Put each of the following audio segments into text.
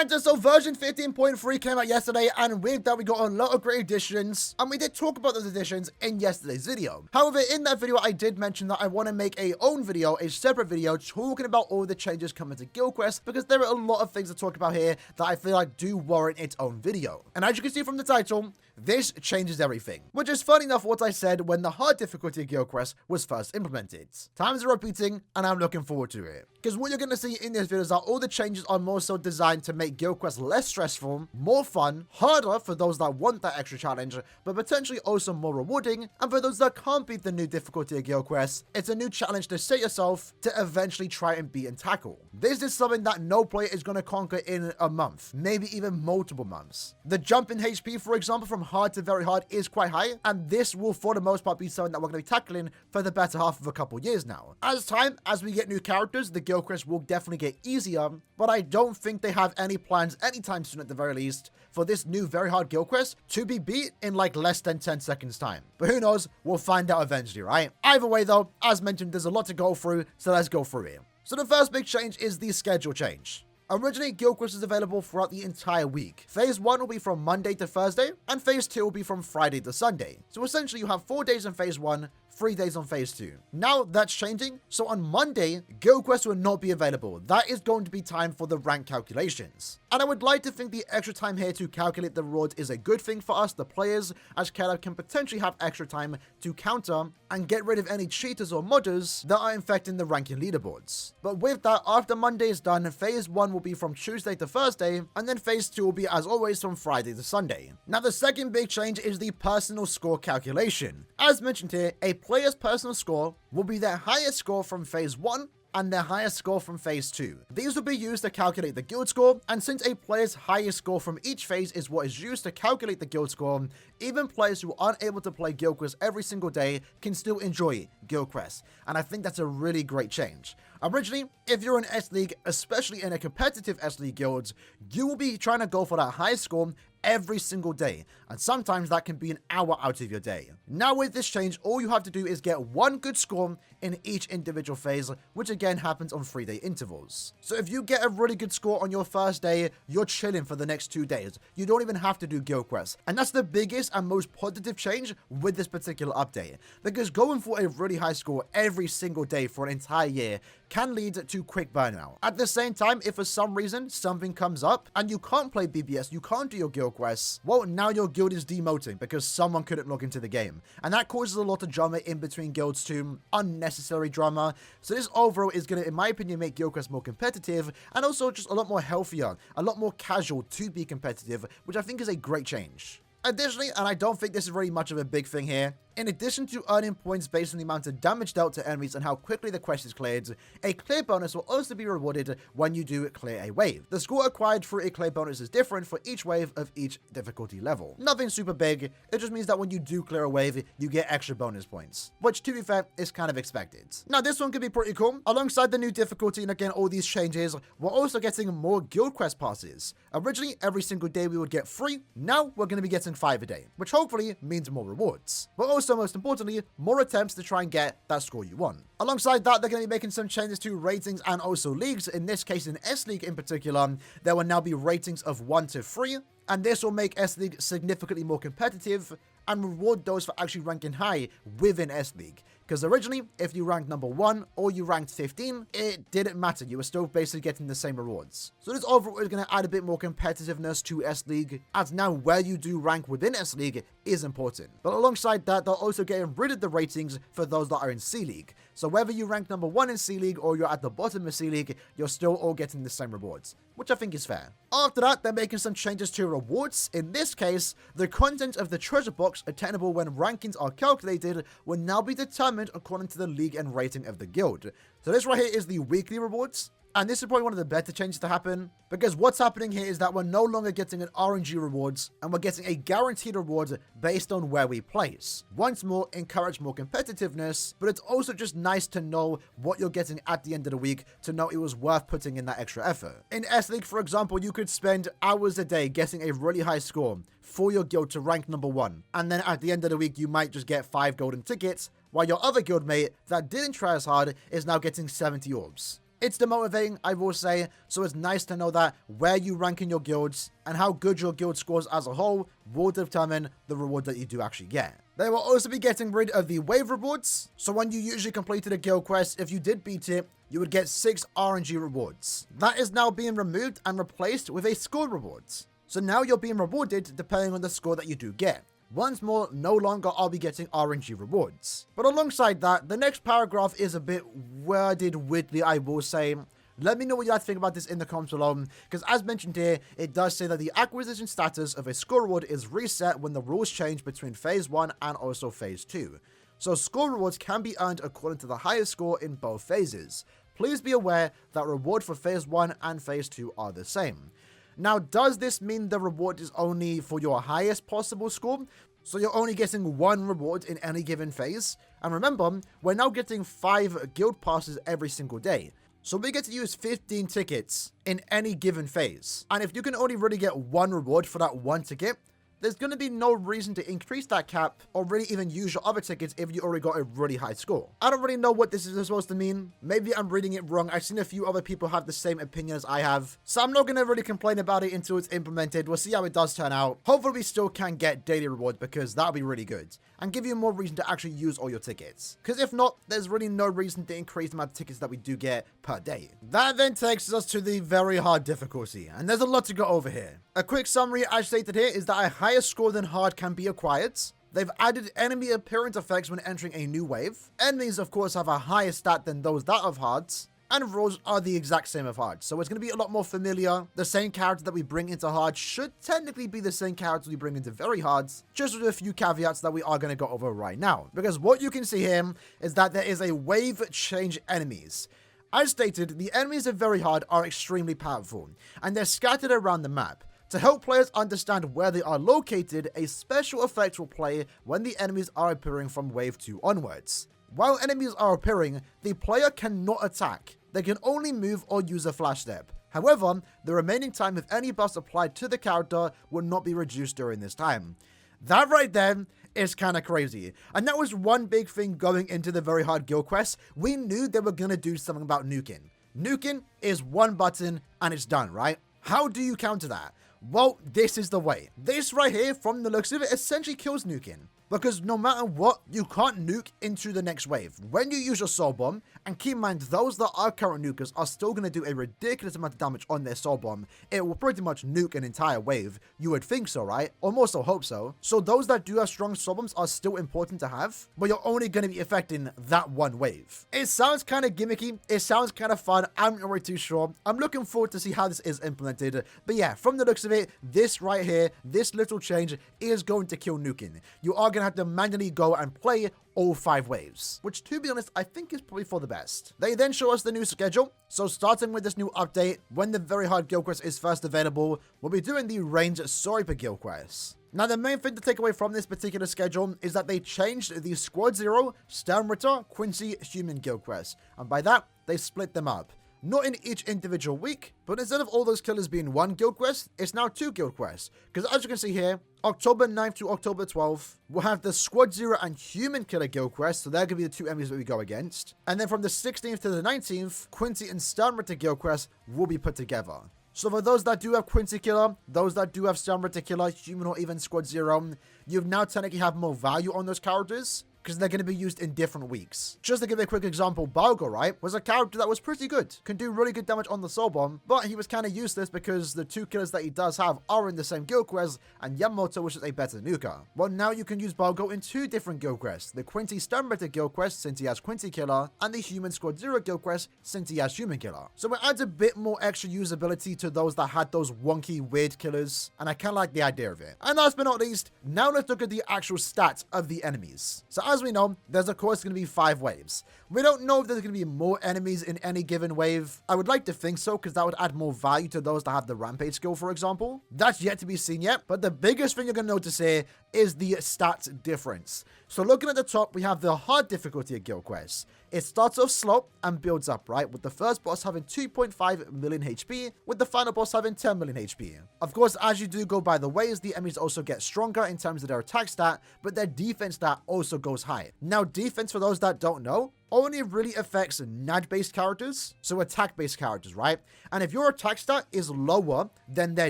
Alright, so version 15.3 came out yesterday, and with that we got a lot of great additions, and we did talk about those additions in yesterday's video. However, in that video I did mention that I want to make a own video, a separate video, talking about all the changes coming to Guild Quest, because there are a lot of things to talk about here that I feel like do warrant its own video. And as you can see from the title, this changes everything, which is funny enough what I said when the hard difficulty of Guild Quest was first implemented. Times are repeating, and I'm looking forward to it. Because what you're going to see in this video is that all the changes are more so designed to make Guild Quest less stressful, more fun, harder for those that want that extra challenge, but potentially also more rewarding, and for those that can't beat the new difficulty of Guild Quest, it's a new challenge to set yourself to eventually try and beat and tackle. This is something that no player is going to conquer in a month, maybe even multiple months. The jump in HP, for example, from hard to very hard is quite high, and this will for the most part be something that we're going to be tackling for the better half of a couple years now. As we get new characters, the Guild Quest will definitely get easier, but I don't think they have any plans anytime soon at the very least for this new very hard Guild Quest to be beat in like less than 10 seconds time. But who knows, we'll find out eventually, right? Either way though, as mentioned, there's a lot to go through, so let's go through it. So the first big change is the schedule change. Originally, Guild Quest is available throughout the entire week. Phase 1 will be from Monday to Thursday, and Phase 2 will be from Friday to Sunday. So essentially, you have 4 days in Phase 1, 3 days on Phase 2. Now, that's changing, so on Monday, Guild Quest will not be available. That is going to be time for the rank calculations. And I would like to think the extra time here to calculate the rewards is a good thing for us, the players, as Caleb can potentially have extra time to counter and get rid of any cheaters or modders that are infecting the ranking leaderboards. But with that, after Monday is done, Phase 1 will be from Tuesday to Thursday, and then Phase 2 will be, as always, from Friday to Sunday. Now, the second big change is the personal score calculation. As mentioned here, a player's personal score will be their highest score from Phase 1 and their highest score from Phase 2. These will be used to calculate the guild score, and since a player's highest score from each phase is what is used to calculate the guild score, even players who aren't able to play Guild Quest every single day can still enjoy Guild Quest, and I think that's a really great change. Originally, if you're in S-League, especially in a competitive S-League guild, you will be trying to go for that high score every single day, and sometimes that can be an hour out of your day. Now with this change, all you have to do is get one good score in each individual phase, which again happens on 3-day intervals. So if you get a really good score on your first day, you're chilling for the next 2 days. You don't even have to do Guild Quest. And that's the biggest and most positive change with this particular update, because going for a really high score every single day for an entire year can lead to quick burnout. At the same time, if for some reason something comes up and you can't play BBS, you can't do your Guild Quests, well, now your guild is demoting because someone couldn't log into the game. And that causes a lot of drama in between guilds too, unnecessary drama. So this overall is going to, in my opinion, make Guild Quest more competitive and also just a lot more healthier, a lot more casual to be competitive, which I think is a great change. Additionally, and I don't think this is really much of a big thing here, in addition to earning points based on the amount of damage dealt to enemies and how quickly the quest is cleared, a clear bonus will also be rewarded when you do clear a wave. The score acquired through a clear bonus is different for each wave of each difficulty level. Nothing super big, it just means that when you do clear a wave, you get extra bonus points, which to be fair, is kind of expected. Now this one could be pretty cool. Alongside the new difficulty and again all these changes, we're also getting more Guild Quest passes. Originally, every single day we would get 3, now we're going to be getting 5 a day, which hopefully means more rewards. But also, most importantly, more attempts to try and get that score you want. Alongside that, they're going to be making some changes to ratings and also leagues. In this case, in S-League in particular, there will now be ratings of 1 to 3, and this will make S-League significantly more competitive and reward those for actually ranking high within S-League. Because originally, if you ranked number 1 or you ranked 15, it didn't matter. You were still basically getting the same rewards. So this overall is going to add a bit more competitiveness to S-League, as now where you do rank within S-League is important. But alongside that, they're also getting rid of the ratings for those that are in C-League. So whether you rank number 1 in C-League or you're at the bottom of C-League, you're still all getting the same rewards, which I think is fair. After that, they're making some changes to rewards. In this case, the content of the treasure box attainable when rankings are calculated will now be determined according to the league and rating of the guild. So this right here is the weekly rewards. And this is probably one of the better changes to happen, because what's happening here is that we're no longer getting an RNG rewards, and we're getting a guaranteed reward based on where we place. Once more, encourage more competitiveness, but it's also just nice to know what you're getting at the end of the week, to know it was worth putting in that extra effort. In S-League, for example, you could spend hours a day getting a really high score for your guild to rank number 1, and then at the end of the week, you might just get 5 golden tickets, while your other guildmate that didn't try as hard is now getting 70 orbs. It's demotivating, I will say, so it's nice to know that where you rank in your guilds and how good your guild scores as a whole will determine the reward that you do actually get. They will also be getting rid of the wave rewards, so when you usually completed a guild quest, if you did beat it, you would get 6 RNG rewards. That is now being removed and replaced with a score rewards. So now you're being rewarded depending on the score that you do get. Once more, no longer are we getting RNG rewards. But alongside that, the next paragraph is a bit worded weirdly, I will say. Let me know what you guys think about this in the comments below, because as mentioned here, it does say that the acquisition status of a score reward is reset when the rules change between Phase 1 and also Phase 2. So score rewards can be earned according to the highest score in both phases. Please be aware that reward for Phase 1 and Phase 2 are the same. Now, does this mean the reward is only for your highest possible score? So you're only getting 1 reward in any given phase? And remember, we're now getting 5 guild passes every single day. So we get to use 15 tickets in any given phase. And if you can only really get 1 reward for that 1 ticket, there's going to be no reason to increase that cap or really even use your other tickets if you already got a really high score. I don't really know what this is supposed to mean. Maybe I'm reading it wrong. I've seen a few other people have the same opinion as I have. So I'm not going to really complain about it until it's implemented. We'll see how it does turn out. Hopefully we still can get daily rewards because that'll be really good. And give you more reason to actually use all your tickets. Because if not, there's really no reason to increase the amount of tickets that we do get per day. That then takes us to the very hard difficulty. And there's a lot to go over here. A quick summary as stated here is that a higher score than hard can be acquired. They've added enemy appearance effects when entering a new wave. Enemies, of course, have a higher stat than those that of hards. And rules are the exact same of hard. So it's going to be a lot more familiar. The same character that we bring into hard should technically be the same character we bring into very hard, just with a few caveats that we are going to go over right now. Because what you can see here is that there is a wave change enemies. As stated, the enemies of very hard are extremely powerful, and they're scattered around the map. To help players understand where they are located, a special effect will play when the enemies are appearing from wave 2 onwards. While enemies are appearing, the player cannot attack. They can only move or use a flash step. However, the remaining time of any buffs applied to the character will not be reduced during this time. That right there is kind of crazy. And that was one big thing going into the very hard guild quest. We knew they were going to do something about nuking. Nuking is one button and it's done, right? How do you counter that? Well, this is the way. This right here, from the looks of it, essentially kills nuking. Because no matter what, you can't nuke into the next wave. When you use your soul bomb, and keep in mind, those that are current nukers are still going to do a ridiculous amount of damage on their soul bomb. It will pretty much nuke an entire wave. You would think so, right? Or more so hope so. So those that do have strong soul bombs are still important to have, but you're only going to be affecting that one wave. It sounds kind of gimmicky. It sounds kind of fun. I'm not really too sure. I'm looking forward to see how this is implemented. But yeah, from the looks of it, this right here, this little change is going to kill nuking. You are going to have to manually go and play all 5 waves, which to be honest, I think is probably for the best. They then show us the new schedule. So starting with this new update, when the very hard guild quest is first available, we'll be doing the range Soripa guild quest. Now, the main thing to take away from this particular schedule is that they changed the Squad Zero, Sternritter, Quincy, Human guild quests. And by that, they split them up. Not in each individual week, but instead of all those killers being 1 guild quest, it's now 2 guild quests. Because as you can see here, October 9th to October 12th, we'll have the Squad Zero and Human Killer guild quests, so they're going to be the 2 enemies that we go against. And then from the 16th to the 19th, Quincy and Sternritter guild quests will be put together. So for those that do have Quincy Killer, those that do have Sternritter Killer, Human or even Squad Zero, you now technically have more value on those characters, because they're going to be used in different weeks. Just to give a quick example, Balgo, right, was a character that was pretty good. Can do really good damage on the soul bomb, but he was kind of useless because the 2 killers that he does have are in the same guild quest, and Yamamoto was just a better nuker. Well, now you can use Balgo in 2 different guild quests. The Quincy Sternritter guild quest, since he has Quincy Killer, and the Human Squad Zero guild quest, since he has Human Killer. So it adds a bit more extra usability to those that had those wonky, weird killers, and I kind of like the idea of it. And last but not least, now let's look at the actual stats of the enemies. So as we know, there's of course going to be 5 waves. We don't know if there's going to be more enemies in any given wave. I would like to think so, because that would add more value to those that have the rampage skill, for example. That's yet to be seen yet, but the biggest thing you're going to notice here is the stats difference. So looking at the top, we have the hard difficulty of guild quests. It starts off slow and builds up, right? With the first boss having 2.5 million HP, with the final boss having 10 million HP. Of course, as you do go by the ways, the enemies also get stronger in terms of their attack stat, but their defense stat also goes high. Now, defense, for those that don't know, only really affects NAD-based characters, so attack-based characters, right? And if your attack stat is lower than their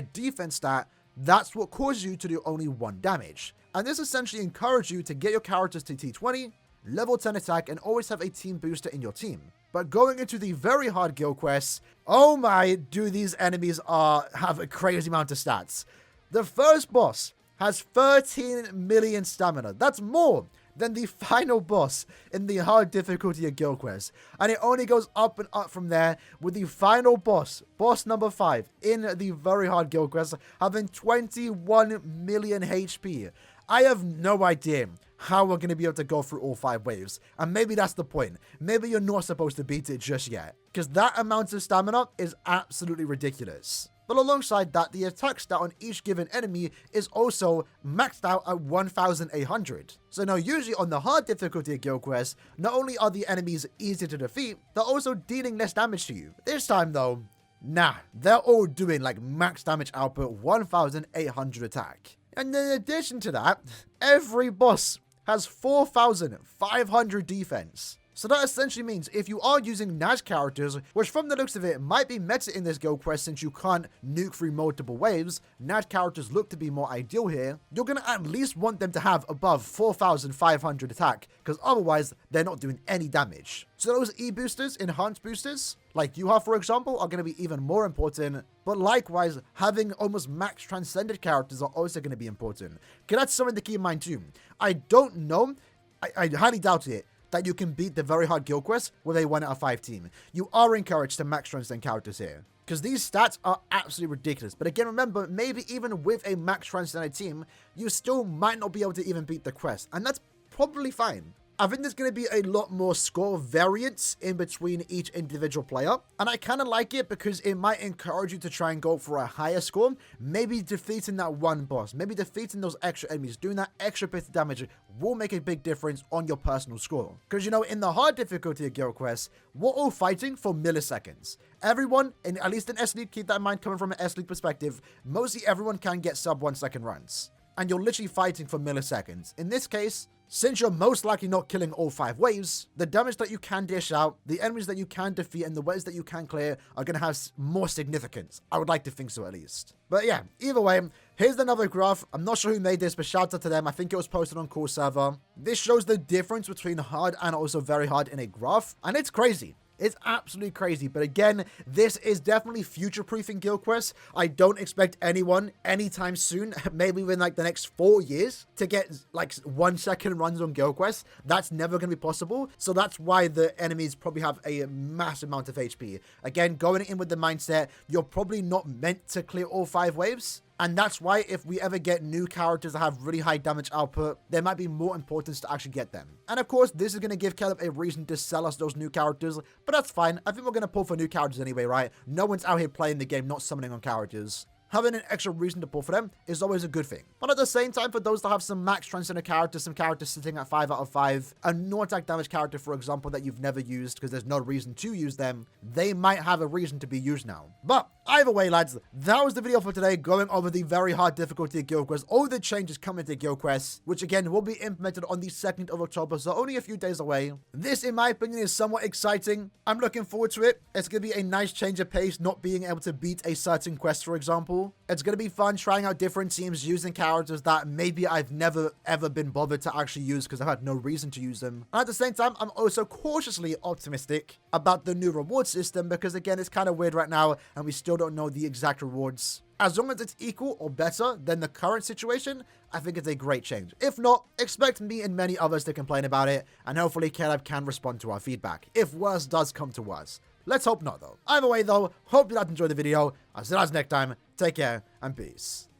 defense stat, that's what causes you to do only 1 damage. And this essentially encourages you to get your characters to T20, level 10 attack, and always have a team booster in your team. But going into the very hard guild quests, oh my, do these enemies have a crazy amount of stats. The first boss has 13 million stamina. That's more than the final boss in the hard difficulty of guild quest. And it only goes up and up from there, with the final boss, boss number 5, in the very hard guild quest, having 21 million HP. I have no idea how we're going to be able to go through all 5 waves. And maybe that's the point. Maybe you're not supposed to beat it just yet, because that amount of stamina is absolutely ridiculous. But alongside that, the attack stat on each given enemy is also maxed out at 1,800. So now usually on the hard difficulty of guild quests, not only are the enemies easier to defeat, they're also dealing less damage to you. This time though, nah, they're all doing like max damage output, 1,800 attack. And in addition to that, every boss has 4,500 defense. So that essentially means if you are using Nash characters, which from the looks of it might be meta in this guild quest since you can't nuke through multiple waves, Nash characters look to be more ideal here, you're going to at least want them to have above 4,500 attack, because otherwise they're not doing any damage. So those E-boosters, enhanced boosters, like you have for example, are going to be even more important, but likewise, having almost max transcended characters are also going to be important. Because that's something to keep in mind too. I don't know, I highly doubt it, that you can beat the very hard guild quest with a 1 out of 5 team. You are encouraged to max transcend characters here, because these stats are absolutely ridiculous. But again, remember, maybe even with a max transcended team, you still might not be able to even beat the quest, and that's probably fine. I think there's going to be a lot more score variance in between each individual player, and I kind of like it because it might encourage you to try and go for a higher score, maybe defeating that one boss, maybe defeating those extra enemies, doing that extra bit of damage will make a big difference on your personal score. Because, you know, in the hard difficulty of guild quests, we're all fighting for milliseconds. Everyone, at least in S-League, keep that in mind coming from an S-League perspective, mostly everyone can get sub 1 second runs. And you're literally fighting for milliseconds. In this case, since you're most likely not killing all 5 waves, the damage that you can dish out, the enemies that you can defeat, and the waves that you can clear are going to have more significance. I would like to think so at least. But yeah, either way, here's another graph. I'm not sure who made this, but shout out to them. I think it was posted on Cool Server. This shows the difference between hard and also very hard in a graph, and it's crazy. It's absolutely crazy. But again, this is definitely future-proofing guild quests. I don't expect anyone anytime soon, maybe within like the next 4 years, to get like 1 second runs on guild quests. That's never going to be possible. So that's why the enemies probably have a massive amount of HP. Again, going in with the mindset, you're probably not meant to clear all 5 waves. And that's why if we ever get new characters that have really high damage output, there might be more importance to actually get them. And of course, this is going to give Caleb a reason to sell us those new characters, but that's fine. I think we're going to pull for new characters anyway, right? No one's out here playing the game, not summoning on characters. Having an extra reason to pull for them is always a good thing. But at the same time, for those that have some max transcendent characters, some characters sitting at 5 out of 5, a no attack damage character, for example, that you've never used because there's no reason to use them, they might have a reason to be used now. But either way, lads, that was the video for today, going over the very hard difficulty of guild quests, all the changes coming to guild quests, which again will be implemented on the 2nd of October, so only a few days away. This, in my opinion, is somewhat exciting. I'm looking forward to it. It's going to be a nice change of pace, not being able to beat a certain quest, for example. It's going to be fun trying out different teams, using characters that maybe I've never ever been bothered to actually use because I had no reason to use them. And at the same time, I'm also cautiously optimistic about the new reward system because again, it's kind of weird right now and we still don't know the exact rewards. As long as it's equal or better than the current situation, I think it's a great change. If not, expect me and many others to complain about it, and hopefully Caleb can respond to our feedback, if worse does come to worse. Let's hope not, though. Either way, though, hope you guys enjoyed the video. I'll see you guys next time. Take care, and peace.